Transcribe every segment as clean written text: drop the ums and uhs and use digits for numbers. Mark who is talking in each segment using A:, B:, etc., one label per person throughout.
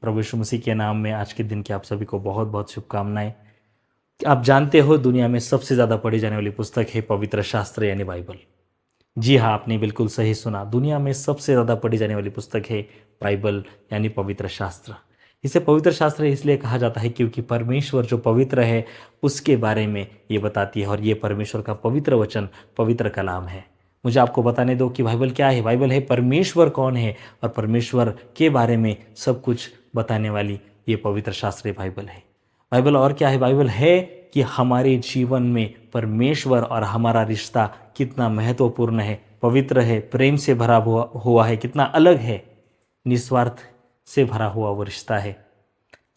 A: प्रभु यीशु मसीह के नाम में आज के दिन की आप सभी को बहुत बहुत शुभकामनाएं। आप जानते हो दुनिया में सबसे ज़्यादा पढ़ी जाने वाली पुस्तक है पवित्र शास्त्र यानी बाइबल। जी हाँ, आपने बिल्कुल सही सुना, दुनिया में सबसे ज़्यादा पढ़ी जाने वाली पुस्तक है बाइबल यानी पवित्र शास्त्र। इसे पवित्र शास्त्र इसलिए कहा जाता है क्योंकि परमेश्वर जो पवित्र है उसके बारे में ये बताती है और ये परमेश्वर का पवित्र वचन, पवित्र कलाम है। मुझे आपको बताने दो कि बाइबल क्या है। बाइबल है परमेश्वर कौन है और परमेश्वर के बारे में सब कुछ बताने वाली ये पवित्र शास्त्र बाइबल है। बाइबल और क्या है? बाइबल है कि हमारे जीवन में परमेश्वर और हमारा रिश्ता कितना महत्वपूर्ण है, पवित्र है, प्रेम से भरा हुआ है, कितना अलग है, निस्वार्थ से भरा हुआ वो रिश्ता है।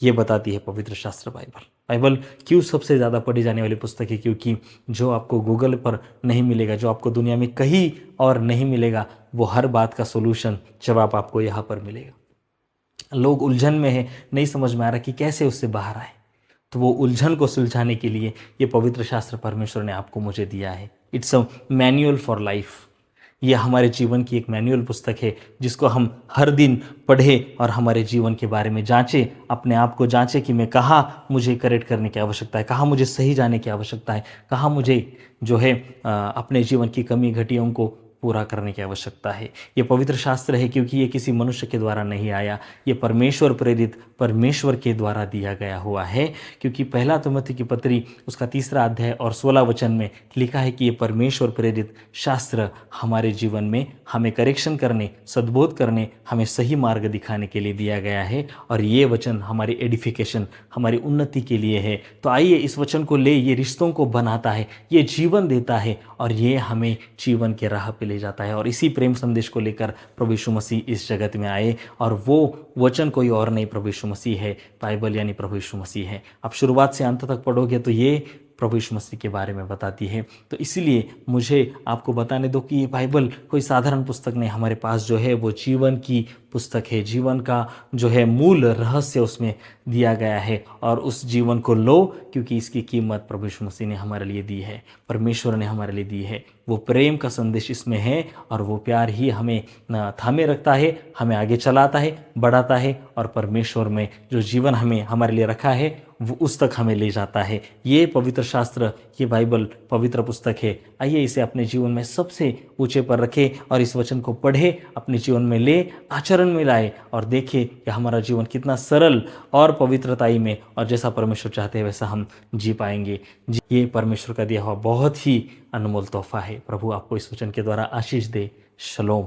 A: ये बताती है पवित्र शास्त्र बाइबल। बाइबल क्यों सबसे ज़्यादा पढ़ी जाने वाली पुस्तक है? क्योंकि जो आपको गूगल पर नहीं मिलेगा, जो आपको दुनिया में कहीं और नहीं मिलेगा, वो हर बात का सोल्यूशन, जवाब आपको यहाँ पर मिलेगा। लोग उलझन में है, नहीं समझ में आ रहा कि कैसे उससे बाहर आए, तो वो उलझन को सुलझाने के लिए ये पवित्र शास्त्र परमेश्वर ने आपको मुझे दिया है। It's a manual for life. ये हमारे जीवन की एक मैनुअल पुस्तक है जिसको हम हर दिन पढ़ें और हमारे जीवन के बारे में जांचें, अपने आप को जांचें कि मैं कहाँ मुझे करेक्ट करने की आवश्यकता है, कहाँ मुझे सही जाने की आवश्यकता है, कहाँ मुझे जो है अपने जीवन की कमी घटियों को पूरा करने की आवश्यकता है। ये पवित्र शास्त्र है क्योंकि ये किसी मनुष्य के द्वारा नहीं आया, ये परमेश्वर प्रेरित, परमेश्वर के द्वारा दिया गया हुआ है। क्योंकि पहला तिमोथी की पत्री उसका 3 अध्याय और 16 वचन में लिखा है कि ये परमेश्वर प्रेरित शास्त्र हमारे जीवन में हमें करेक्शन करने, सद्बोध करने, हमें सही मार्ग दिखाने के लिए दिया गया है। और ये वचन हमारी एडिफिकेशन, हमारी उन्नति के लिए है। तो आइए इस वचन को ले, ये रिश्तों को बनाता है, ये जीवन देता है और ये हमें जीवन के राह पे ले जाता है। और इसी प्रेम संदेश को लेकर प्रभु यीशु मसीह इस जगत में आए और वो वचन कोई और नहीं, प्रभु यीशु मसीह है। बाइबल यानी प्रभु यीशु मसीह है। आप शुरुआत से अंत तक पढ़ोगे तो ये प्रभु यीशु मसीह के बारे में बताती है। तो इसलिए मुझे आपको बताने दो कि ये बाइबल कोई साधारण पुस्तक नहीं, हमारे पास जो है वो जीवन की पुस्तक है। जीवन का जो है मूल रहस्य उसमें दिया गया है और उस जीवन को लो, क्योंकि इसकी कीमत प्रभु यीशु मसीह ने हमारे लिए दी है, परमेश्वर ने हमारे लिए दी है। वो प्रेम का संदेश इसमें है और वो प्यार ही हमें थामे रखता है, हमें आगे चलाता है, बढ़ाता है और परमेश्वर में जो जीवन हमें हमारे लिए रखा है वो उस तक हमें ले जाता है। ये पवित्र शास्त्र, ये बाइबल पवित्र पुस्तक है। आइए इसे अपने जीवन में सबसे ऊंचे पर रखें और इस वचन को पढ़े, अपने जीवन में ले, आचरण में लाए और देखें कि हमारा जीवन कितना सरल और पवित्रताई में और जैसा परमेश्वर चाहते हैं वैसा हम जी पाएंगे। ये परमेश्वर का दिया हुआ बहुत ही अनमोल तोहफा है। प्रभु आपको इस वचन के द्वारा आशीष दे। शलोम।